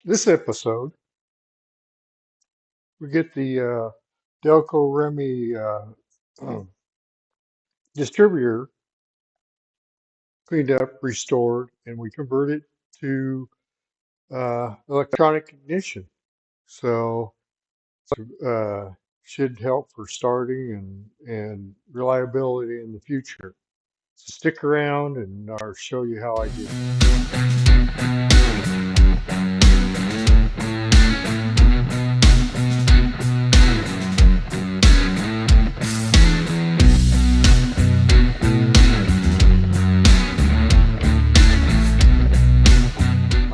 This episode, we get the Delco Remy distributor cleaned up, restored, and we convert it to electronic ignition. So should help for starting and reliability in the future. So stick around and I'll show you how I did it.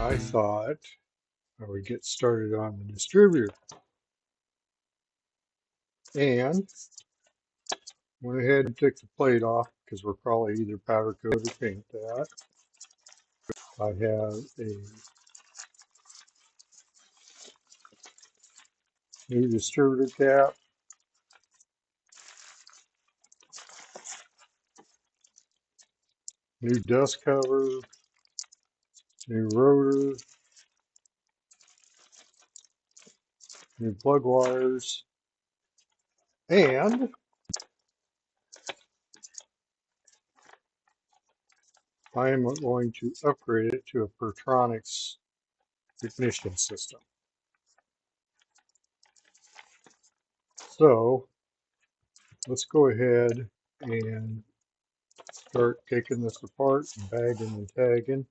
I thought I would get started on the distributor and went ahead and took the plate off because we're probably either powder coat or paint that. I have a new distributor cap, new dust cover, new rotor, new plug wires, and I am going to upgrade it to a PerTronix ignition system. So let's go ahead and start taking this apart and bagging and tagging.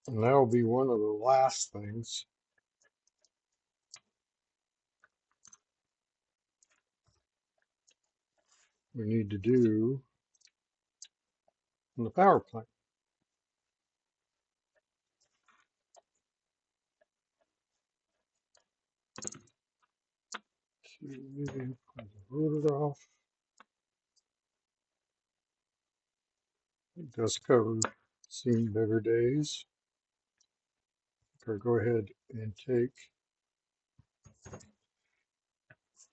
And that will be one of the last things we need to do in the power plant. Okay, pull the rotor off. It does cover seen better days. Or go ahead and take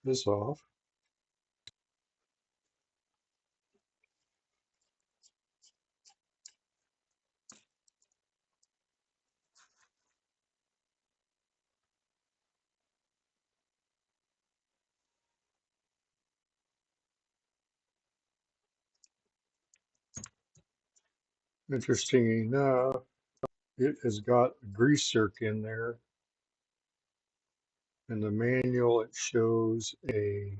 this off. Interesting enough, it has got a grease zerk in there. In the manual, it shows a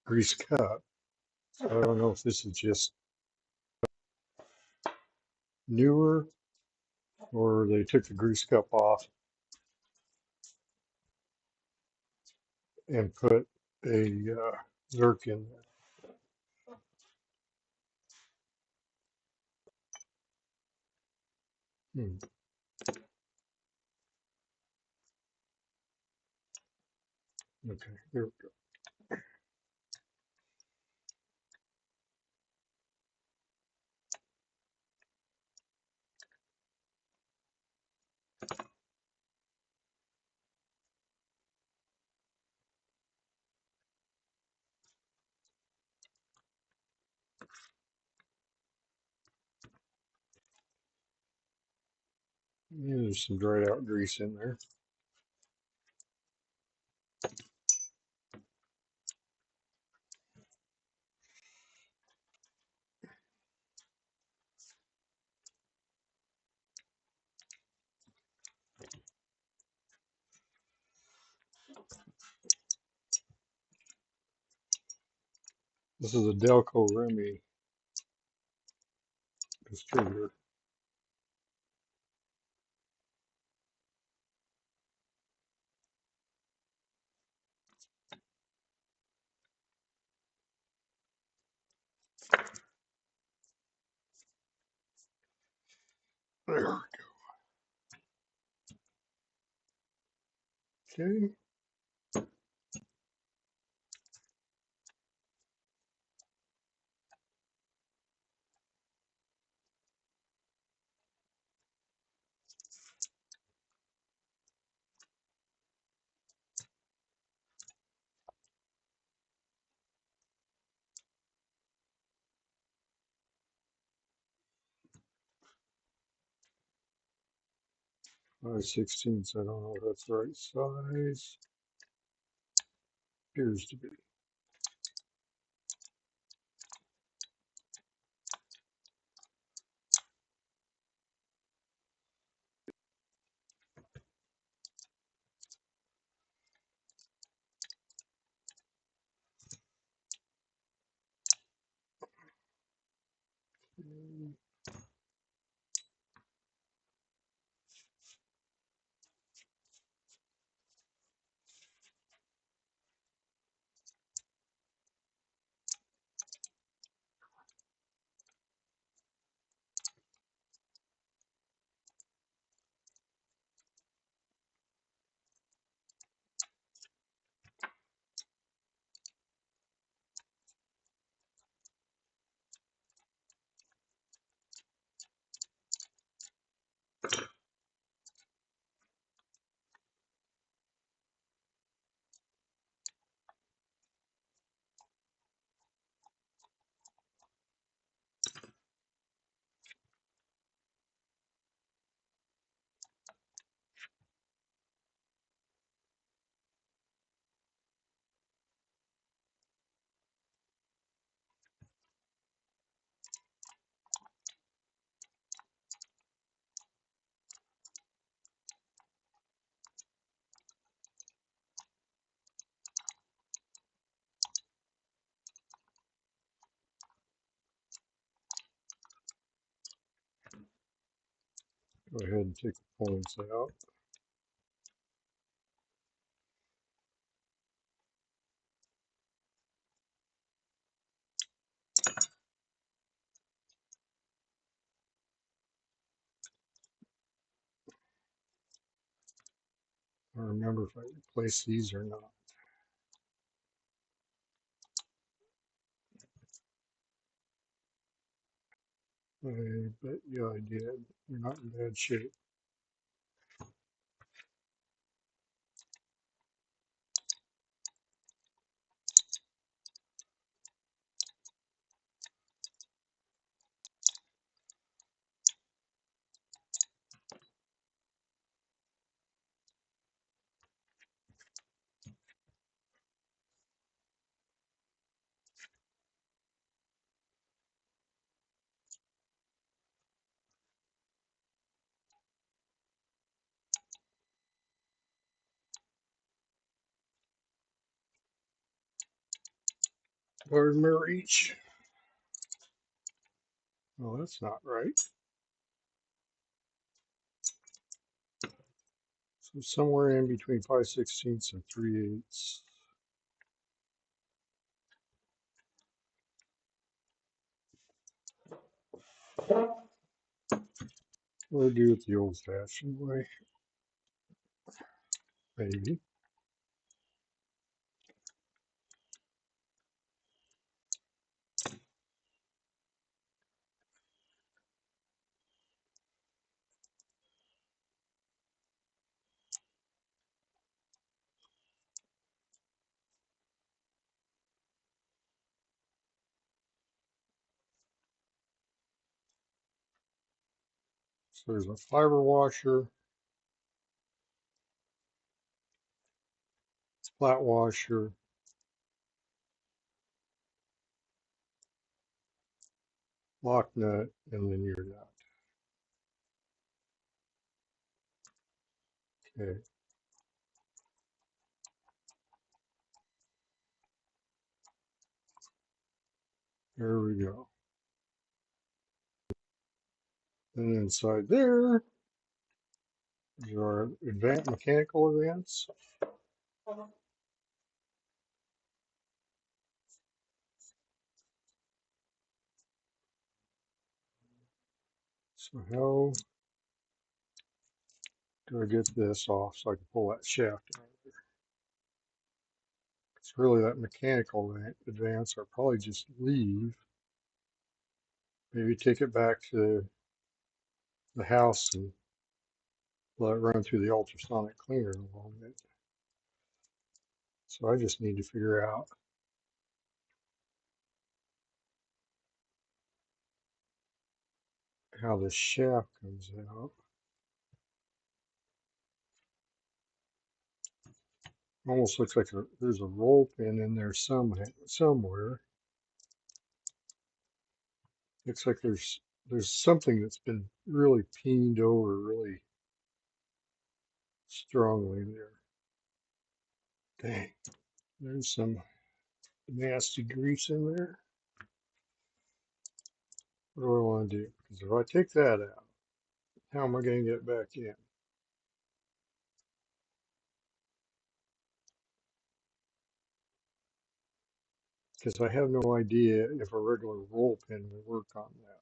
grease cup. So I don't know if this is just newer or they took the grease cup off and put a zerk in there. Okay, there we go. Yeah, there's some dried out grease in there. This is a Delco Remy distributor. There we go. Okay. 5/16, I don't know if that's the right size. Appears to be. Go ahead and take the points out. I don't remember if I replaced these or not. I bet you I did. They're not in bad shape. Pardon my reach. Oh, that's not right. So somewhere in between 5/16 and 3/8. We'll do it the old-fashioned way, maybe. So there's a fiber washer, flat washer, lock nut, and linear nut. Okay. There we go. And inside there is our advanced mechanical events. So how do I get this off so I can pull that shaft out of there? It's really that mechanical advance I'll probably just leave. Maybe take it back to the house and let it run through the ultrasonic cleaner a little bit. So I just need to figure out how this shaft comes out. Almost looks like there's a roll pin in there somewhere. Looks like there's something that's been really peened over really strongly there. Dang, there's some nasty grease in there. What do I want to do? Because if I take that out, how am I going to get it back in? Because I have no idea if a regular roll pin will work on that.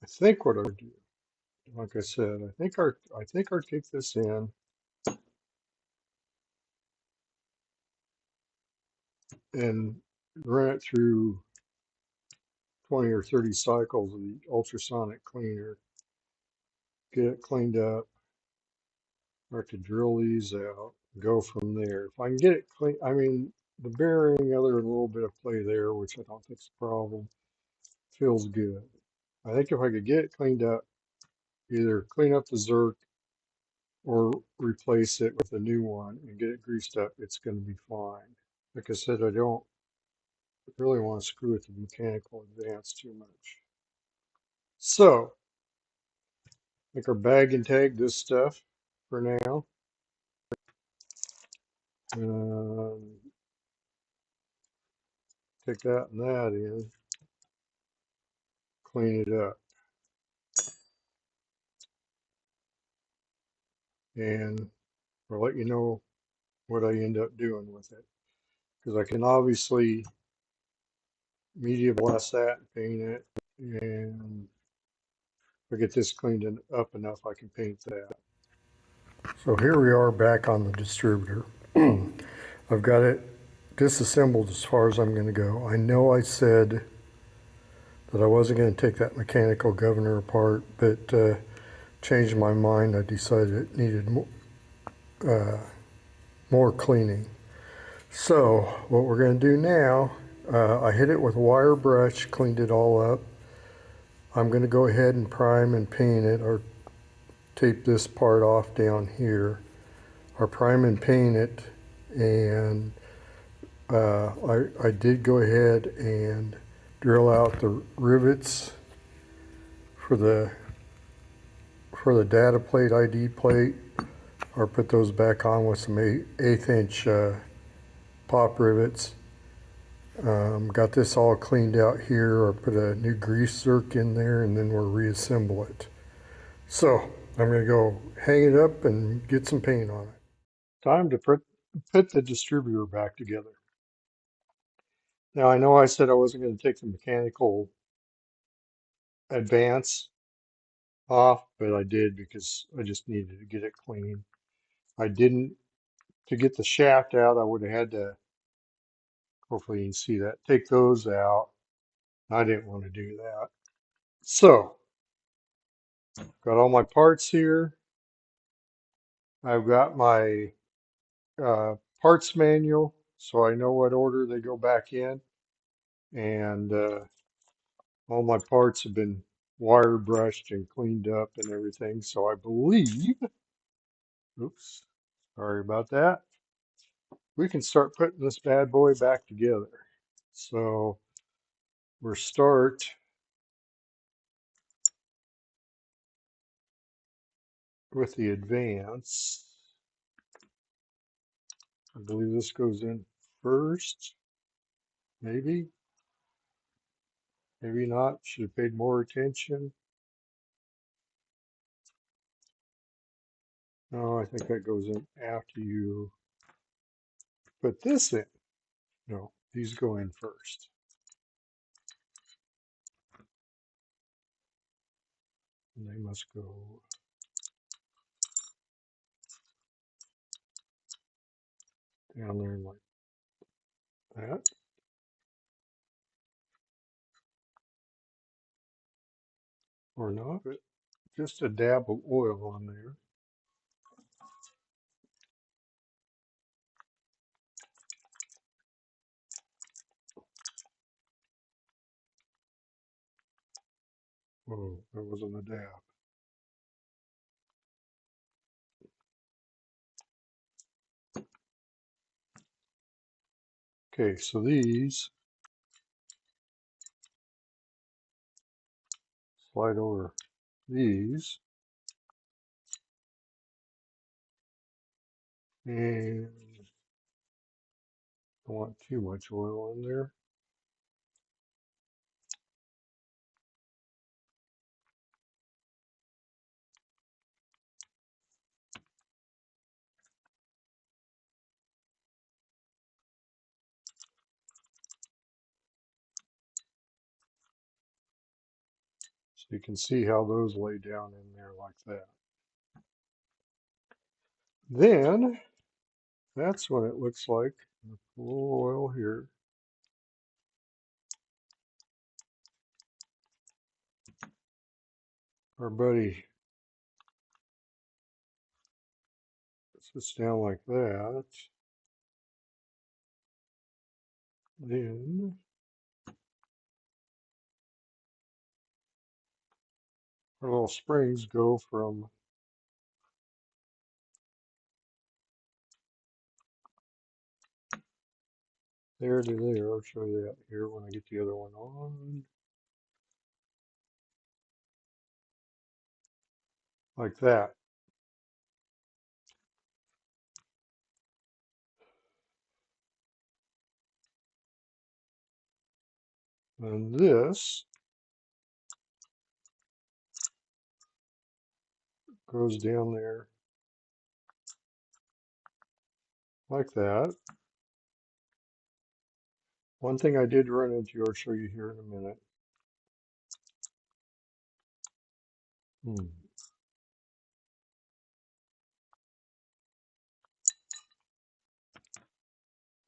I think what I'll do, like I said, I think I'll take this in and run it through 20 or 30 cycles of the ultrasonic cleaner, get it cleaned up, start to drill these out, go from there. If I can get it clean, I mean, the bearing, there's a little bit of play there, which I don't think is a problem, feels good. I think if I could get it cleaned up, either clean up the Zerk or replace it with a new one and get it greased up, it's going to be fine. Like I said, I don't really want to screw with the mechanical advance too much. So, I think I'll bag and tag this stuff for now. Take that and that in, clean it up, and I'll let you know what I end up doing with it. Because I can obviously media blast that and paint it, and if I get this cleaned up enough, I can paint that. So here we are back on the distributor. I've got it disassembled as far as I'm going to go. I know I said that I wasn't going to take that mechanical governor apart, but changed my mind. I decided it needed more cleaning. So what we're going to do now, I hit it with a wire brush, cleaned it all up. I'm going to go ahead and prime and paint it, or tape this part off down here, or prime and paint it. And I did go ahead and drill out the rivets for the data plate, ID plate, or put those back on with some 1/8 inch pop rivets. Got this all cleaned out here, or put a new grease zerk in there, and then we'll reassemble it. So I'm going to go hang it up and get some paint on it. Time to put the distributor back together. Now I know I said I wasn't going to take the mechanical advance off, but I did because I just needed to get it clean. I didn't, to get the shaft out, I would have had to, hopefully you can see that, take those out. I didn't want to do that. So, got all my parts here. I've got my parts manual, so I know what order they go back in. And all my parts have been wire brushed and cleaned up and everything. So I believe, oops, sorry about that, we can start putting this bad boy back together. So we'll start with the advance. I believe this goes in first, maybe, maybe not. Should have paid more attention. No, I think that goes in after you put this in. No, these go in first. And they must go down there like that. Or not, but just a dab of oil on there. Oh, that wasn't a dab. Okay, so these slide over these, and don't want too much oil in there. So you can see how those lay down in there like that. Then that's what it looks like. A little oil here. Our buddy sits down like that. Then our little springs go from there to there. I'll show you that here when I get the other one on. Like that. And this goes down there like that. One thing I did run into, I'll show you here in a minute.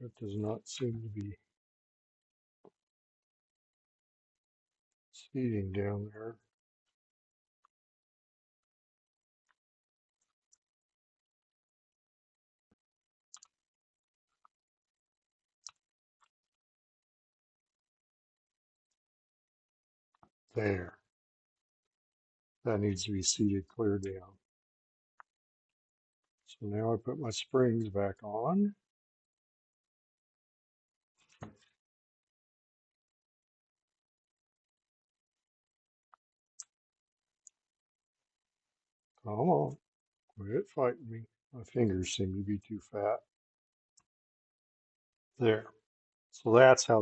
That does not seem to be seating down there. There. That needs to be seated clear down. So now I put my springs back on. Come on. Quit fighting me. My fingers seem to be too fat. There. So that's how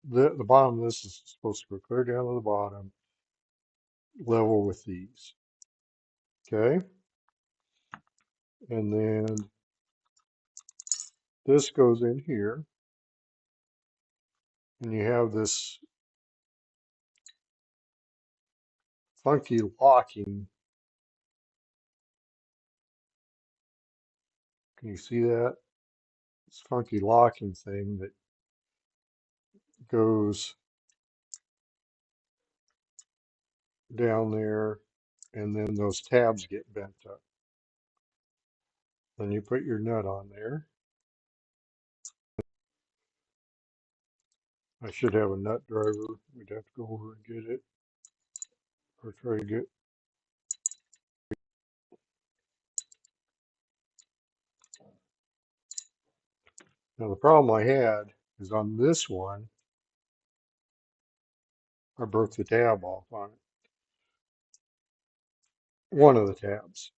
the bottom of this is supposed to go clear down to the bottom, level with these. Okay. And then this goes in here. And you have this funky locking. Can you see that? This funky locking thing that goes down there, and then those tabs get bent up. Then you put your nut on there. I should have a nut driver. We'd have to go over and get it, or try to get. Now the problem I had is on this one, I broke the tab off on it. One of the tabs.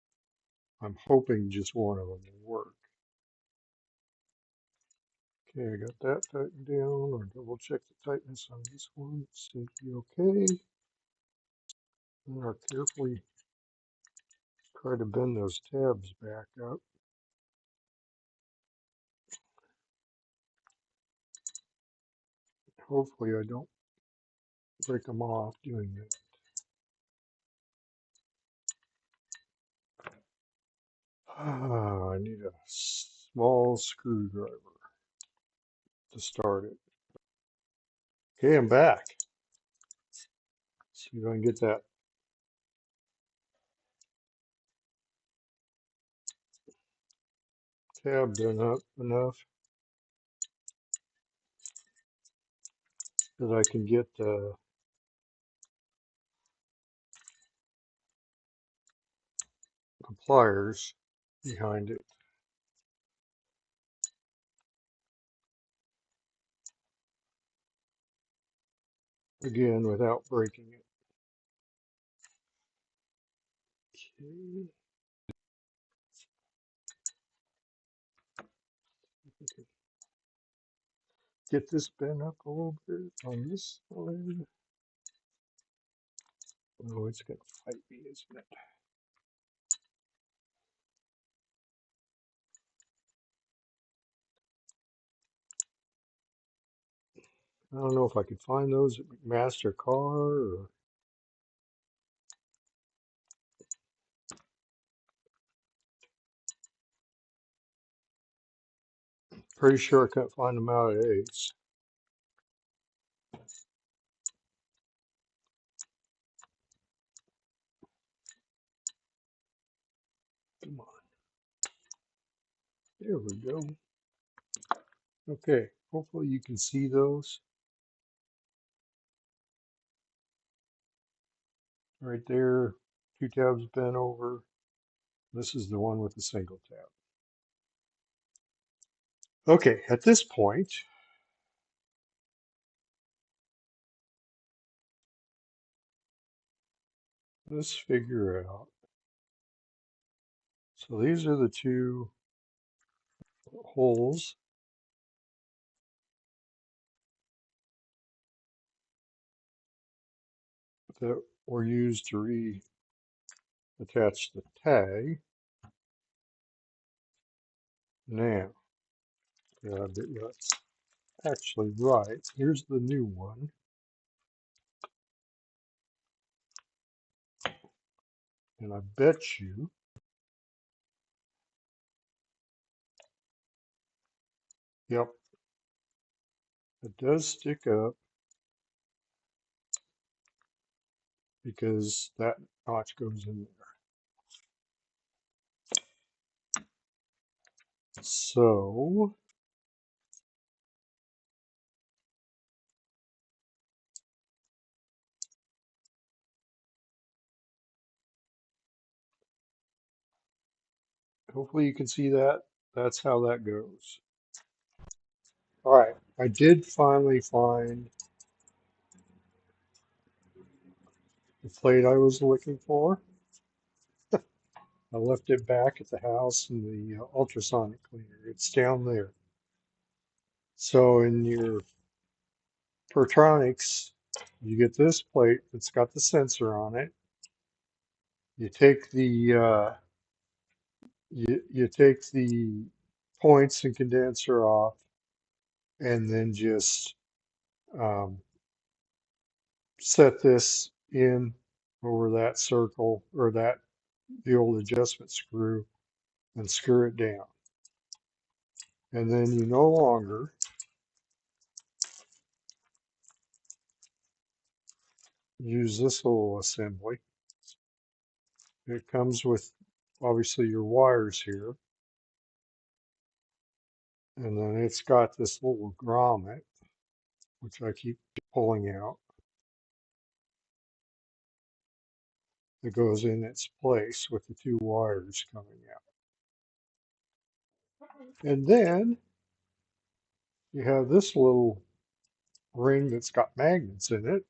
I'm hoping just one of them will work. Okay, I got that tightened down, or double check the tightness on this one. It seems to be okay. And I'll carefully try to bend those tabs back up. Hopefully I don't break them off doing that. I need a small screwdriver to start it. Okay, I'm back. See if I can get that tab done up enough that I can get pliers behind it. again without breaking it. Okay. Get this bent up a little bit on this side. Oh, it's going to fight me, isn't it? I don't know if I could find those at McMaster Car or pretty sure I couldn't find them out at Ace. Come on. There we go. Okay, hopefully you can see those. Right there, 2 tabs bent over. This is the one with the single tab. Okay, at this point, let's figure out. So these are the 2 holes that were used to reattach the tag. Now, that's actually right. Here's the new one. And I bet you yep, it does stick up because that notch goes in there. So hopefully you can see that. That's how that goes. All right, I did finally find the plate I was looking for. I left it back at the house in the ultrasonic cleaner. It's down there. So in your PerTronix, you get this plate that's got the sensor on it. You take the you take the points and condenser off, and then just um, set this in over that circle or that the old adjustment screw and screw it down. And then you no longer use this little assembly. It comes with obviously your wires here, and then it's got this little grommet, which I keep pulling out, that goes in its place with the 2 wires coming out. And then you have this little ring that's got magnets in it.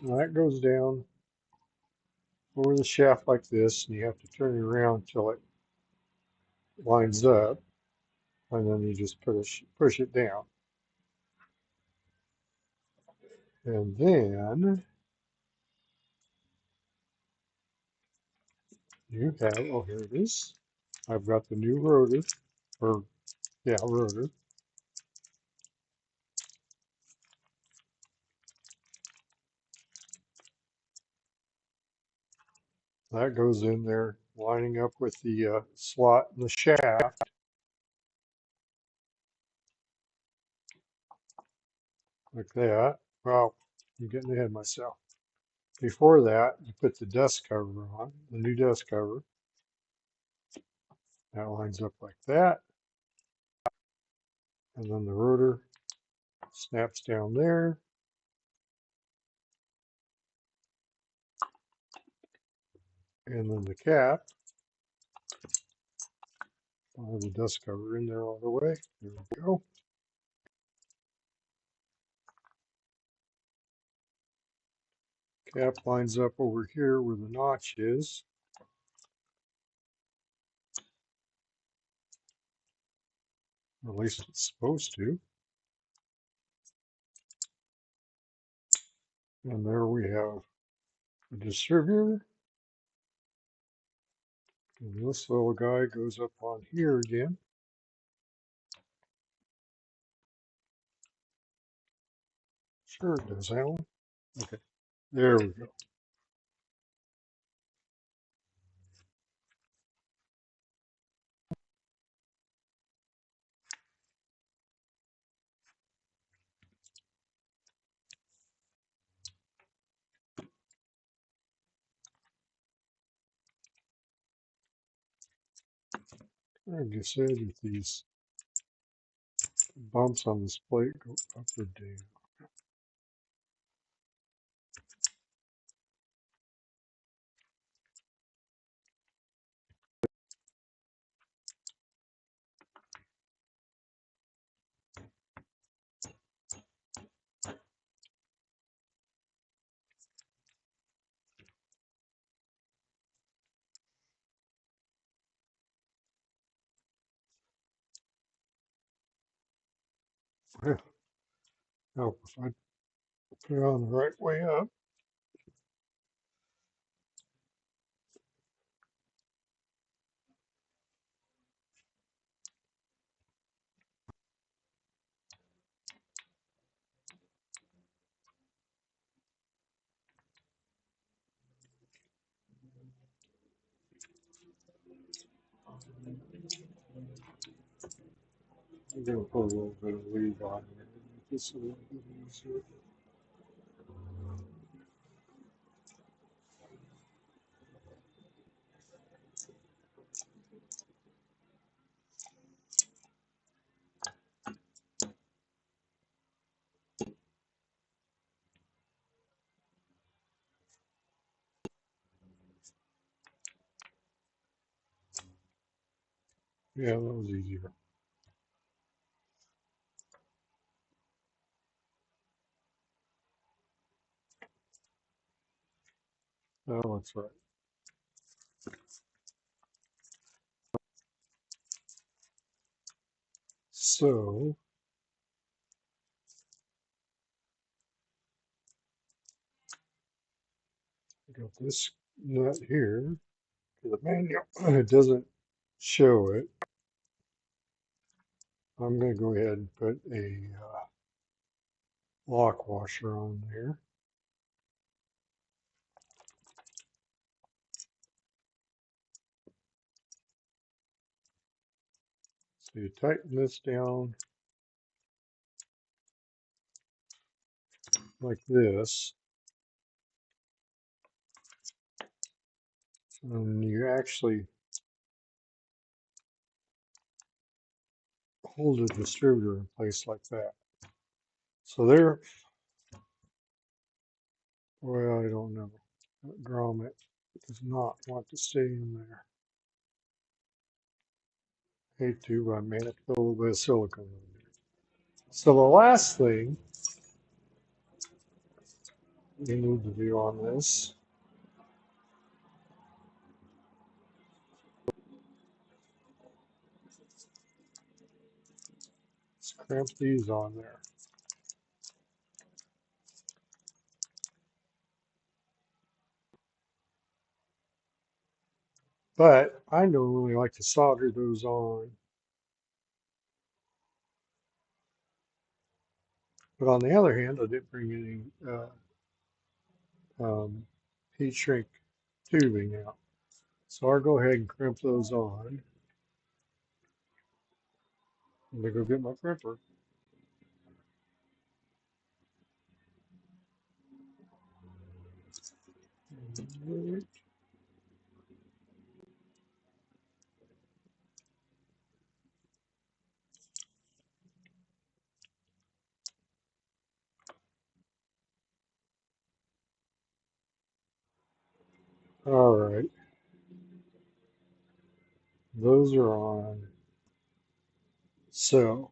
And that goes down over the shaft like this, and you have to turn it around until it lines up, and then you just push it down. And then you have, oh, here it is. I've got the new rotor, or yeah, rotor. That goes in there, lining up with the slot in the shaft, like that. Well, I'm getting ahead of myself. Before that, you put the dust cover on, the new dust cover. That lines up like that. And then the rotor snaps down there. And then the cap I'll have the dust cover in there all the way. There we go. Cap lines up over here where the notch is. Or at least it's supposed to. And there we have the distributor. And this little guy goes up on here again. Sure it does, Alan. Okay, there we go. Like I said, if these bumps on this plate go up or down. Well, help if I put it on the right way up. I'm going to put a little bit of lead on here to make this a little bit easier. Yeah, that was easier. Oh, that's right. So, I got this nut here. For the manual, it doesn't show it. I'm going to go ahead and put a lock washer on there. So you tighten this down like this, and you actually hold the distributor in place like that. So there, well, I don't know. That grommet does not want to stay in there. Hate to, but I may have to put a little bit of silicone in there. So the last thing you need to do on this is crimp these on there. But I don't really like to solder those on. But on the other hand, I didn't bring any heat shrink tubing out. So I'll go ahead and crimp those on. I'm going to go get my crimper. All right. Those are on. So,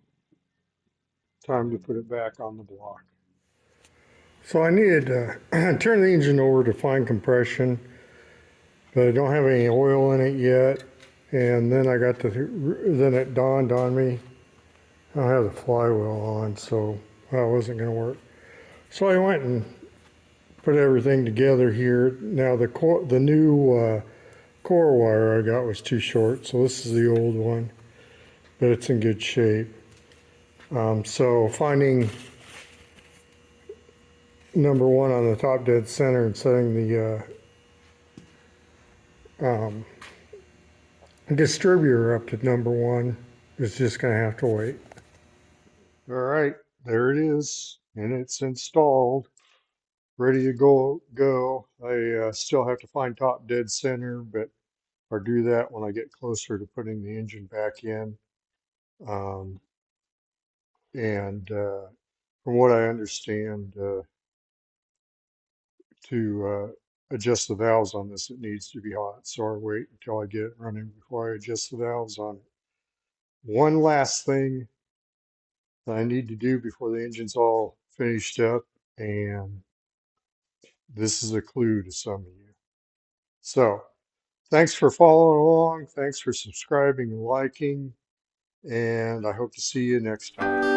time to put it back on the block. So I needed to turn the engine over to fine compression, but I don't have any oil in it yet. And then then it dawned on me, I don't have the flywheel on, so that wasn't going to work. So I went and put everything together here. Now the new core wire I got was too short, so this is the old one, but it's in good shape. So finding number one on the top dead center and setting the distributor up to number one is just going to have to wait. All right, there it is, and it's installed, ready to go. I still have to find top dead center, but I'll do that when I get closer to putting the engine back in. Um, and from what I understand, to adjust the valves on this, it needs to be hot. So I'll wait until I get it running before I adjust the valves on it. One last thing that I need to do before the engine's all finished up, and this is a clue to some of you. So thanks for following along. Thanks for subscribing and liking, and I hope to see you next time.